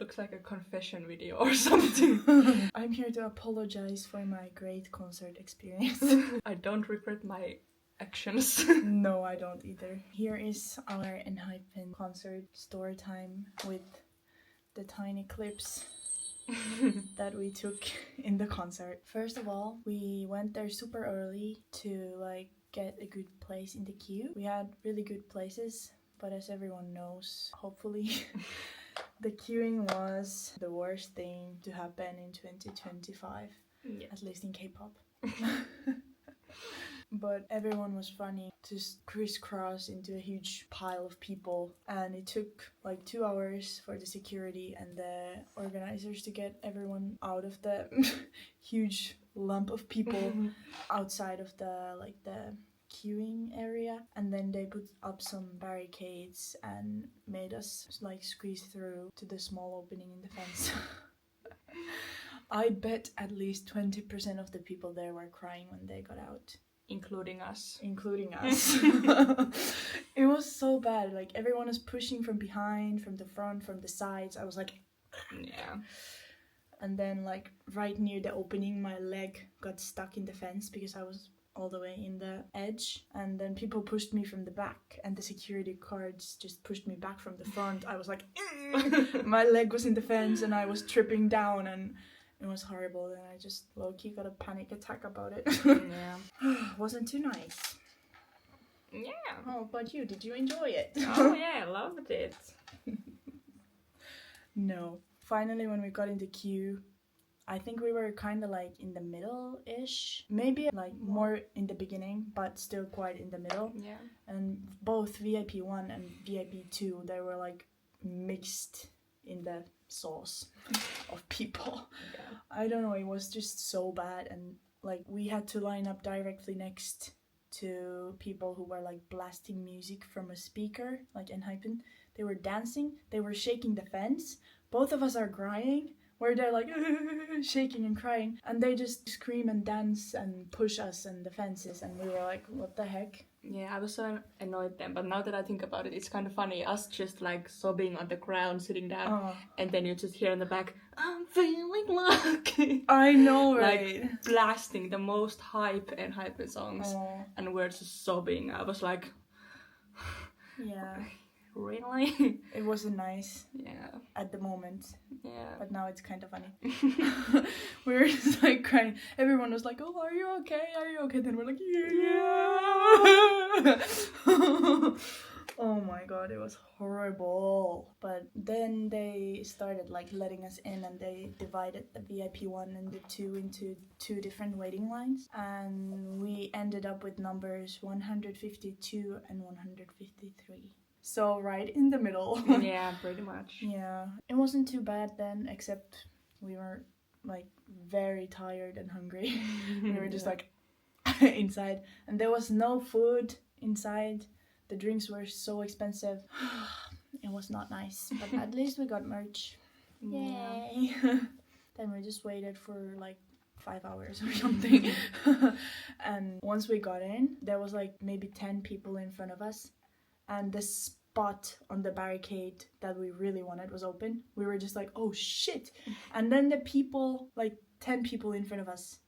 looks like a confession video or something. I'm here to apologize for my great concert experience. I don't regret my actions. No, I don't either. Here is our Enhypen concert story time with the tiny clips that we took in the concert. First of all, we went there super early to like get a good place in the queue. We had really good places, but as everyone knows, hopefully, the queuing was the worst thing to happen in 2025, at least in K-pop. But everyone was funny, just crisscross into a huge pile of people, and it took like 2 hours for the security and the organizers to get everyone out of the huge lump of people outside of the queuing area, and then they put up some barricades and made us like squeeze through to the small opening in the fence. I bet at least 20% of the people there were crying when they got out. Including us. It was so bad. Like, everyone was pushing from behind, from the front, from the sides. I was like... Yeah. And then, like, right near the opening, my leg got stuck in the fence because I was all the way in the edge. And then people pushed me from the back, and the security guards just pushed me back from the front. I was like... My leg was in the fence, and I was tripping down, and... It was horrible, and I just low-key got a panic attack about it. Yeah. Wasn't too nice. Yeah. How about you? Did you enjoy it? Oh yeah, I loved it. No. Finally, when we got in the queue, I think we were kind of like in the middle-ish. Maybe like more in the beginning, but still quite in the middle. Yeah. And both VIP 1 and VIP 2, they were like mixed in the sauce of people. Yeah. I don't know, it was just so bad, and like we had to line up directly next to people who were like blasting music from a speaker, like Enhypen. They were dancing, they were shaking the fence. Both of us are crying, where they're like shaking and crying, and they just scream and dance and push us and the fences, and we were like, what the heck? Yeah, I was so annoyed then, but now that I think about it, it's kind of funny, us just like sobbing on the ground, sitting down, and then you just hear in the back, I'm feeling lucky. I know, right? Like blasting the most hype and hype songs, and we're just sobbing. I was like, yeah. Really? It wasn't nice. Yeah. At the moment. Yeah. But now it's kind of funny. We were just like crying. Everyone was like, oh, are you okay? Are you okay? Then we're like, yeah. Oh my god, it was horrible. But then they started like letting us in, and they divided the VIP 1 and the 2 into 2 different waiting lines. And we ended up with numbers 152 and 153. So right in the middle. Yeah, pretty much. Yeah. It wasn't too bad then, except we were like very tired and hungry. We were just like inside, and there was no food inside. The drinks were so expensive. It was not nice, but at least we got merch. Yay. Then we just waited for like 5 hours or something. And once we got in, there was like maybe 10 people in front of us. And the spot on the barricade that we really wanted was open. We were just like, oh shit. And then the people, like 10 people in front of us,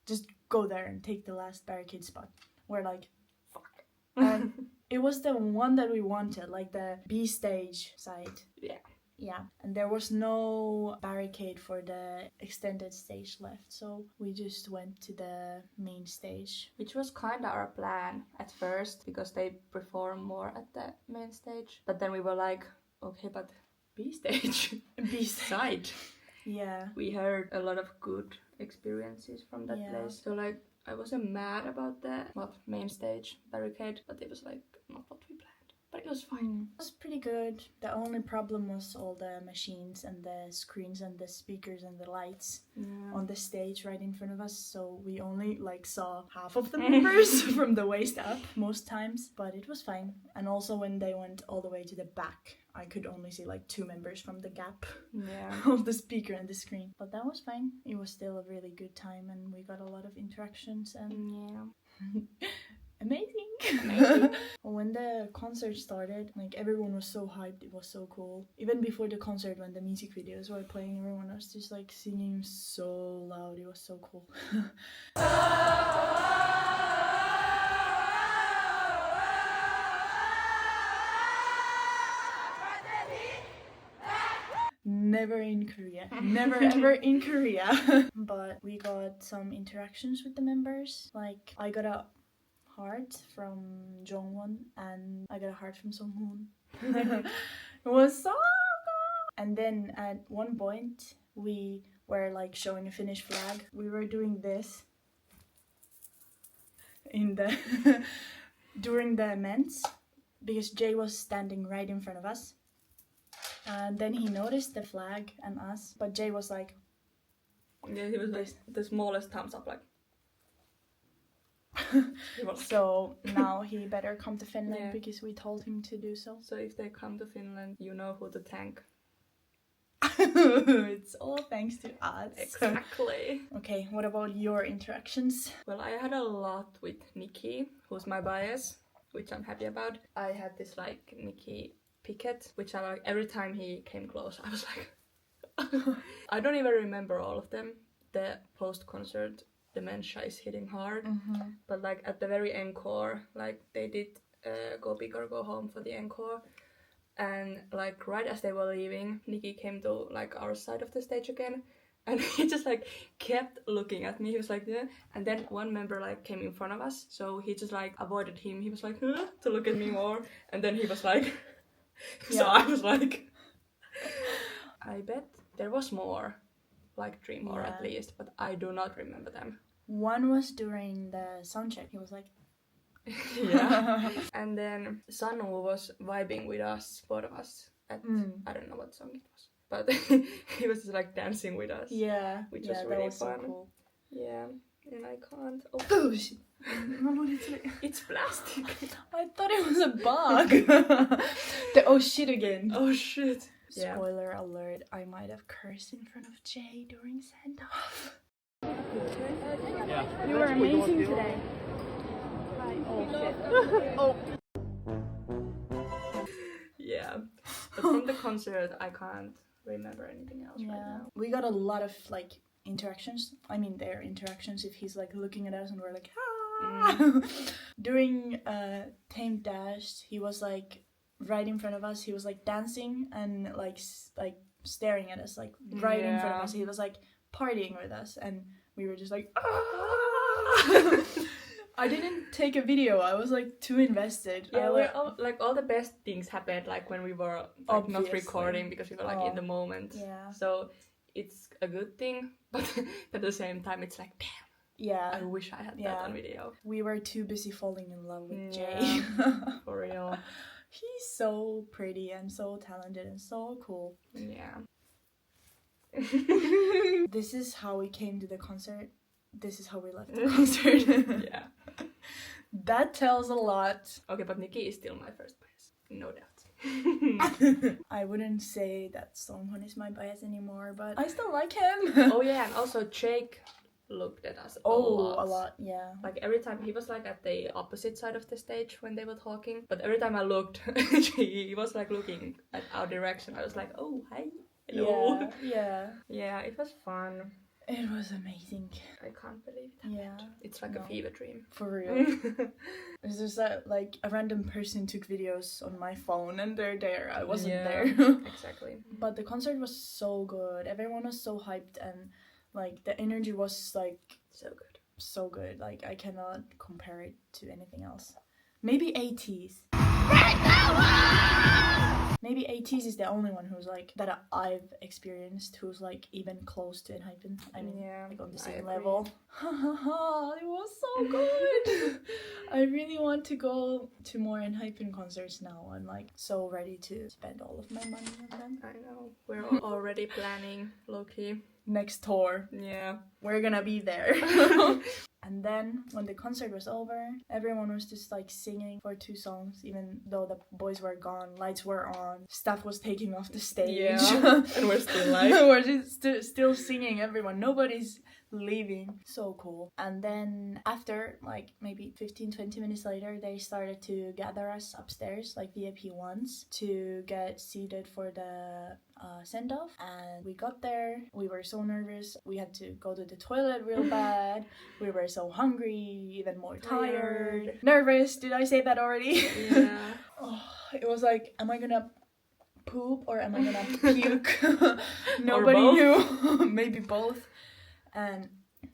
just go there and take the last barricade spot. We're like, fuck. And it was the one that we wanted, like the B stage side. Yeah. Yeah, and there was no barricade for the extended stage left, so we just went to the main stage. Which was kind of our plan at first, because they perform more at the main stage. But then we were like, okay, but B stage? B side. Yeah. We heard a lot of good experiences from that place. So like, I wasn't mad about the main stage barricade, but it was like not what we planned. But it was fine. It was pretty good. The only problem was all the machines and the screens and the speakers and the lights on the stage right in front of us. So we only like saw half of the members from the waist up most times. But it was fine. And also when they went all the way to the back, I could only see like 2 members from the gap of the speaker and the screen. But that was fine. It was still a really good time, and we got a lot of interactions. And amazing. When the concert started, like everyone was so hyped. It was so cool. Even before the concert, when the music videos were playing, everyone was just like singing so loud. It was so cool. Never in Korea. Never ever in Korea. But we got some interactions with the members. Like, I got a heart from Jongwon and I got a heart from Songhoon. It was so good. And then at one point, we were like showing a Finnish flag. We were doing this in the during the men's because Jay was standing right in front of us. And then he noticed the flag and us, but Jay was like... Yeah, he was like the smallest thumbs up, like... So now he better come to Finland, yeah. because we told him to do so. So if they come to Finland, you know who to thank. It's all thanks to us. Exactly. Okay, what about your interactions? Well, I had a lot with Nikki, who's my bias, which I'm happy about. I had this like Nikki Pickett, which I like every time he came close, I was like... I don't even remember all of them. The post-concert dementia is hitting hard, but like at the very encore, like they did Go Big or Go Home for the encore, and like right as they were leaving, Nikki came to like our side of the stage again, and he just like kept looking at me. He was like, yeah. And then one member like came in front of us, so he just like avoided him. He was like, huh? To look at me more, and then he was like... So I was like, I bet there was more, like 3 more at least, but I do not remember them. One was during the soundcheck. He was like... Yeah. And then Sanu was vibing with us, both of us, at, I don't know what song it was, but he was just like dancing with us. Yeah. Which was really fun. So cool. Yeah. And I can't... Oh shit. It's plastic. I thought it was a bug. Oh shit again. Oh shit. Spoiler alert, I might have cursed in front of Jay during Sendoff. Yeah. You were amazing today. Oh shit. Oh. Yeah. But from the concert, I can't remember anything else right now. We got a lot of like interactions. I mean, their interactions if he's like looking at us and we're like, ah! During Tame Dash, he was like right in front of us. He was like dancing and like staring at us, like right in front of us. He was like partying with us, and we were just like, ah! I didn't take a video. I was like too invested. Yeah, all the best things happened like when we were like not recording, because we were like in the moment. Yeah. So it's a good thing, but at the same time it's like, damn. Yeah. I wish I had that on video. We were too busy falling in love with Jay. For real. He's so pretty and so talented and so cool. Yeah. This is how we came to the concert. This is how we left the concert. Yeah. That tells a lot. Okay, but Nikki is still my first bias. No doubt. I wouldn't say that Songhun is my bias anymore, but I still like him. Oh yeah, and also Jake looked at us a lot, yeah. Like every time he was like at the opposite side of the stage when they were talking, but every time I looked, he was like looking at our direction. I was like, oh, hi, hello. Yeah, it was fun. It was amazing. I can't believe it happened. Yeah. It's like a fever dream. For real. It's just that like a random person took videos on my phone and they're there. I wasn't there. Exactly. But the concert was so good. Everyone was so hyped, and like the energy was like so good. So good. Like I cannot compare it to anything else. Maybe ATs. Maybe ATs is the only one who's like that I've experienced who's like even close to Enhypen. I mean, like on the same level. It was so good. I really want to go to more Enhypen concerts now. I'm like so ready to spend all of my money on them. I know. We're already planning, low-key. Next tour. Yeah. We're gonna be there. And then when the concert was over, everyone was just like singing for 2 songs, even though the boys were gone, lights were on, staff was taking off the stage. Yeah. And we're still like... we're just still singing, everyone. Nobody's leaving. So cool. And then after like maybe 15-20 minutes later, they started to gather us upstairs, like VIP ones, to get seated for the send-off. And we got there. We were so nervous. We had to go to the toilet real bad. We were so hungry, even more tired. Nervous. Did I say that already? Yeah. Oh, it was like, am I gonna poop or am I gonna puke? Nobody knew. Maybe both. And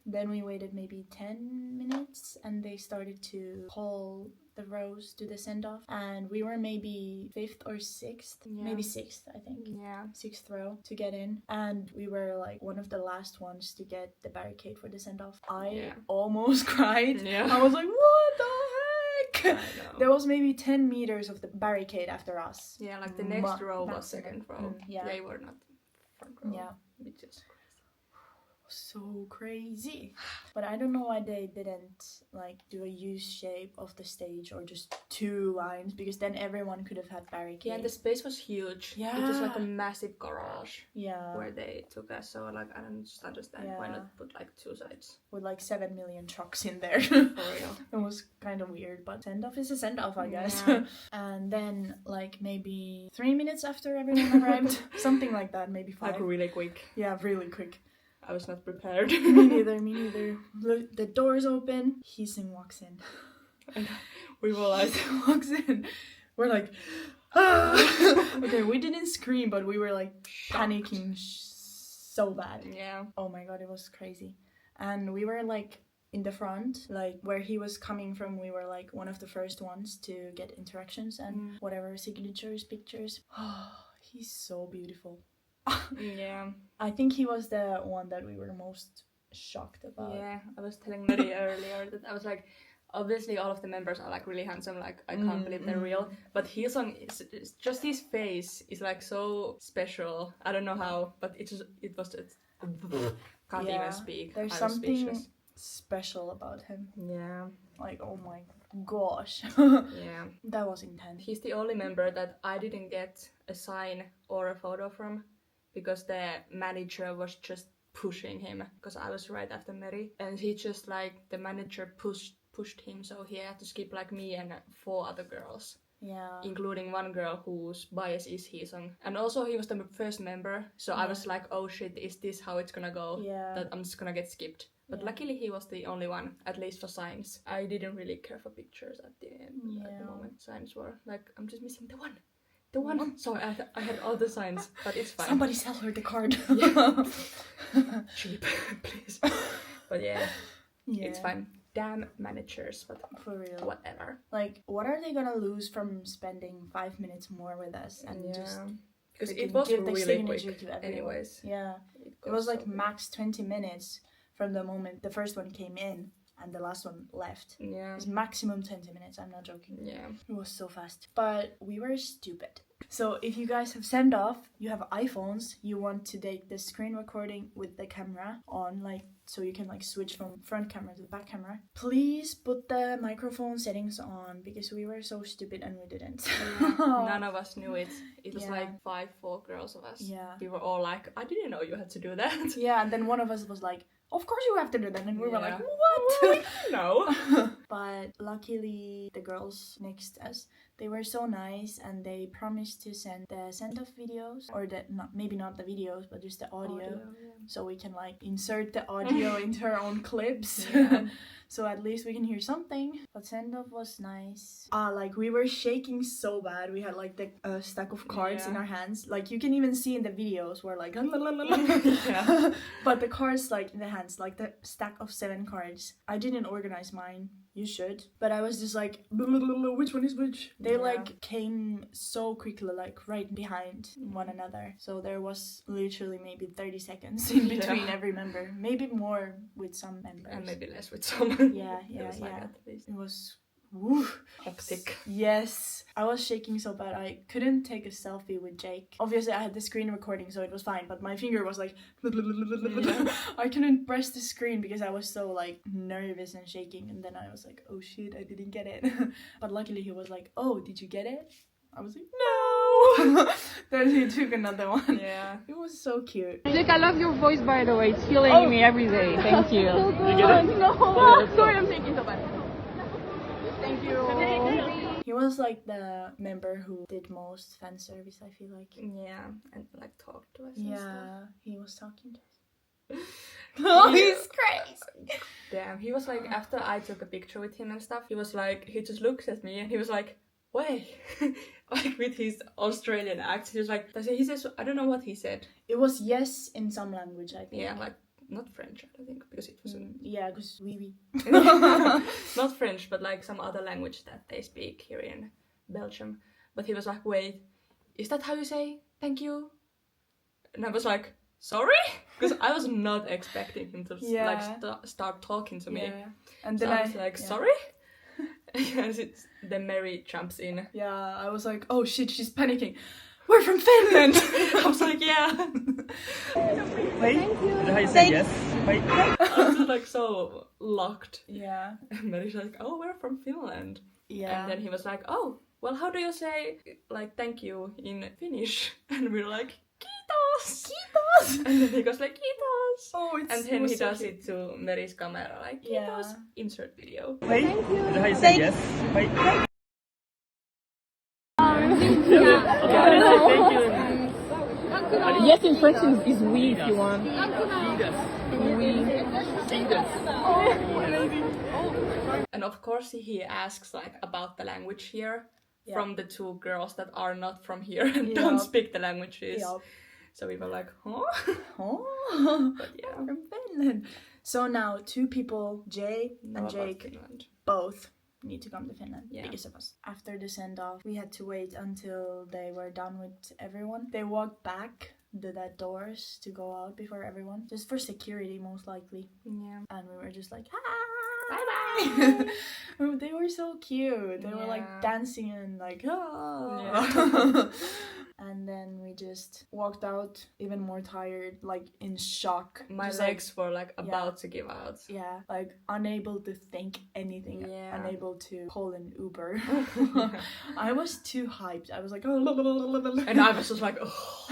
then we waited maybe 10 minutes and they started to call the rows to the send-off. And we were maybe 5th or 6th, maybe 6th, I think. Yeah. 6th row to get in. And we were like one of the last ones to get the barricade for the send-off. I almost cried. Yeah. I was like, what the heck? I know. There was maybe 10 meters of the barricade after us. Yeah, like the next row was second row. Yeah. They were not front row. Yeah. Which is so crazy. But I don't know why they didn't like do a U-shape of the stage or just 2 lines, because then everyone could have had barricades. Yeah, and the space was huge. Yeah. It was like a massive garage. Yeah. Where they took us, so like I don't just understand why not put like 2 sides. With like 7 million trucks in there. For real. It was kind of weird, but send-off is a send-off, I guess. Yeah. And then like maybe 3 minutes after everyone arrived, something like that, maybe 5. Like really quick. Yeah, really quick. I was not prepared. Me neither. Look, the doors open, Heesing walks in. And we were like, walks in. We're like, ah! Okay, we didn't scream, but we were like panicking so bad. Yeah. Oh my god, it was crazy. And we were like in the front, like where he was coming from, we were like one of the first ones to get interactions and whatever, signatures, pictures. Oh, he's so beautiful. Yeah. I think he was the one that we were most shocked about. Yeah, I was telling Mary earlier that I was like, obviously all of the members are like really handsome, like I can't believe they're real, but Hillsong is just his face is like so special. I don't know how, but it was just can't even speak. There's something special about him. Yeah. Like, oh my gosh. Yeah. That was intense. He's the only member that I didn't get a sign or a photo from, because the manager was just pushing him, because I was right after Mary, and he just like the manager pushed him, so he had to skip like me and 4 other girls. Yeah. Including one girl whose bias is Hillsong. And also he was the first member, so I was like, oh shit, is this how it's gonna go? Yeah. That I'm just gonna get skipped. But luckily he was the only one, at least for signs. I didn't really care for pictures at the end, at the moment. Signs were like, I'm just missing the one. The one. Sorry, I had all the signs, but it's fine. Somebody sell her the card. Cheap, please. But yeah, it's fine. Damn managers, but for real, whatever. Like, what are they gonna lose from spending 5 minutes more with us and just because it was give the really signature quick. to everyone? Anyways, yeah, it was like max 20 minutes from the moment the first one came in and the last one left. Yeah, it was maximum 20 minutes. I'm not joking. Yeah, it was so fast, but we were stupid. So if you guys have send off, you have iPhones, you want to take the screen recording with the camera on, like, so you can like switch from front camera to the back camera, please put the microphone settings on, because we were so stupid and we didn't. None of us knew it. It was like 4 girls of us. Yeah, we were all like, I didn't know you had to do that. Yeah, and then one of us was like, of course you have to do that, and we were like, what? No. But luckily the girls next to us, they were so nice, and they promised to send the send-off videos, or maybe not the videos, but just the audio. So we can like insert the audio into our own clips. So at least we can hear something. But send-off was nice. Like we were shaking so bad. We had like the stack of cards in our hands. Like you can even see in the videos where like but the cards like in the hands, like the stack of 7 cards. I didn't organize mine. You should. But I was just like, which one is which? They like came so quickly, like right behind one another. So there was literally maybe 30 seconds in between every member. Maybe more with some members. And maybe less with some. Yeah. It was hectic. Yes. I was shaking so bad I couldn't take a selfie with Jake. Obviously I had the screen recording, so it was fine, but my finger was like I couldn't press the screen because I was so like nervous and shaking, and then I was like, oh shit, I didn't get it. But luckily he was like, oh, did you get it? I was like, no. Then he took another one. Yeah. It was so cute. Look, I love your voice, by the way. It's healing me every day. Thank you. You get it? No, sorry, I'm taking so bad. Thank you. He was like the member who did most fan service, I feel like. Yeah, and like talk to us and stuff. Yeah, he was talking to us. Oh, he's crazy. Damn, he was like, after I took a picture with him and stuff, he was like, he just looked at me and he was like, "Wait," like with his Australian accent. He was like, he says, I don't know what he said. It was yes in some language, I think. Yeah, like not French, I think, because it was Yeah, because we. not French, but like some other language that they speak here in Belgium. But he was like, "Wait, is that how you say thank you?" And I was like, "Sorry," because I was not expecting him to start talking to me. Yeah. And So then I was like, "Sorry." And then Mary jumps in. Yeah, I was like, oh shit, she's panicking. We're from Finland. I was like, "Yeah." Wait. Is that how you say yes? Wait. I was like so locked. Yeah. And Mary's like, "Oh, we're from Finland." Yeah. And then he was like, "Oh, well, how do you say like thank you in Finnish?" And we were like, "Kiitos." Kiitos. And then he goes like, "Kiitos." Oh, And then he does it to Mary's camera, like, "Kiitos." Yeah. Insert video. Wait. Is that how you say yes? Wait. Thank you. Yes, in French is oui if you want. And of course he asks like about the language here from the two girls that are not from here and don't speak the languages. Yep. So we were like, huh? Oh, But yeah. from Finland. So now 2 people, Jay Know and about Jake, Finland. both need to come to Finland Yeah. because of us. After the send-off, we had to wait until they were done with everyone. They walked back the doors to go out before everyone, just for security most likely. Yeah. And we were just like, hi! Bye-bye! They were so cute. They were like Yeah. dancing and like, ah. Yeah. And then we just walked out even more tired, like in shock. My Just, legs were like about to give out. yeah, like unable to think anything, Yeah. unable to call an Uber. I was too hyped. I was like, oh, And I was just like, oh.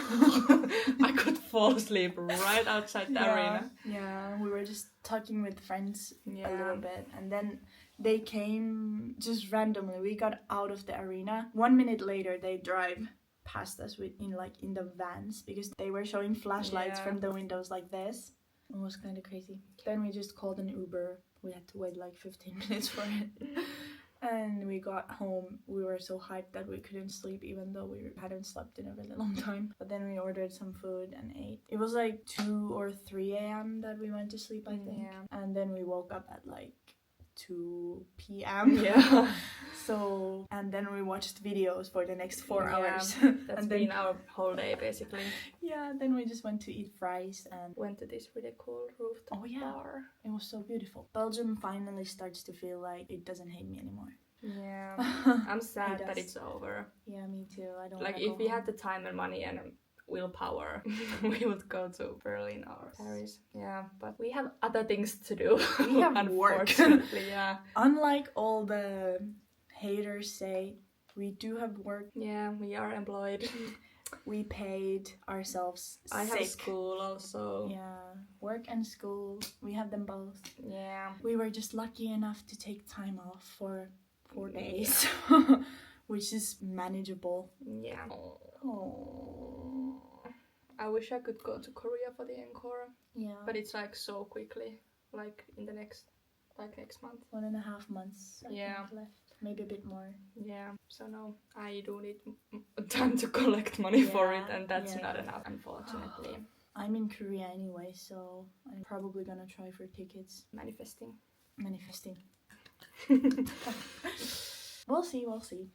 I could fall asleep right outside the arena. Yeah, we were just talking with friends a Yeah. little bit, and then they came just randomly. We got out of the arena. 1 minute later, they drive past us in the vans because they were showing flashlights Yeah. from the windows like this. It was kind of crazy. Then we just called an Uber. We had to wait like 15 minutes for it. And we got home. We were so hyped that we couldn't sleep even though we hadn't slept in a really long time. But then we ordered some food and ate. It was like 2 or 3 a.m. that we went to sleep, I think. Yeah. And then we woke up at like 2 p.m. Yeah. So, and then we watched videos for the next 4 Yeah, hours. That's and been then, our whole day basically. yeah, then we just went to eat fries and Went to this really cool rooftop bar. it was so beautiful. Belgium finally starts to feel like it doesn't hate me anymore. Yeah. I'm sad that does. it's over. Yeah, me too. I don't Like wanna if go we home. had the time and money and willpower, we would go to Berlin or Paris. Yeah, but we have other things to do. We have work. Unfortunately, yeah. Unlike all the haters say, we do have work. Yeah, we are employed. We paid ourselves I have sick. school also. Yeah, work and school, we have them both. Yeah. We were just lucky enough to take time off for 4 days, which is manageable. Yeah. Oh, I wish I could go to Korea for the encore, yeah. but it's like so quickly, like in the next month. 1.5 months I Yeah. think left, maybe a bit more. Yeah, so no, I do need time to collect money for it, Yeah, and that's yeah. not enough, unfortunately. I'm in Korea anyway, so I'm probably gonna try for tickets. Manifesting. Manifesting. We'll see.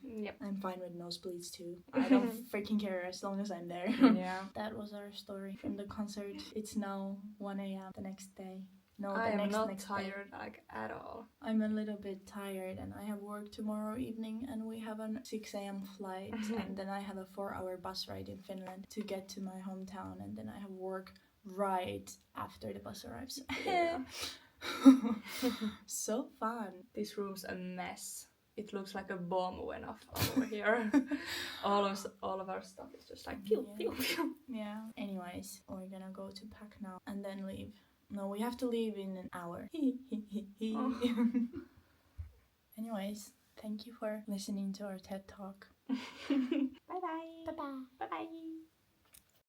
Yep. I'm fine with nosebleeds too. I don't freaking care as long as I'm there. Yeah. That was our story from the concert. It's now 1 a.m. the next day. No, I the am not next day. tired like at all. I'm a little bit tired and I have work tomorrow evening and we have a 6 a.m. flight and then I have a 4-hour bus ride in Finland to get to my hometown and then I have work right after the bus arrives. Yeah. So fun. This room's a mess. it looks like a bomb went off over here. all of our stuff is just like pew, pew, pew. Yeah. Anyways, we're gonna go to pack now and then leave. No, we have to leave in an hour. Anyways, thank you for listening to our TED Talk. Bye bye. Bye-bye. Bye bye.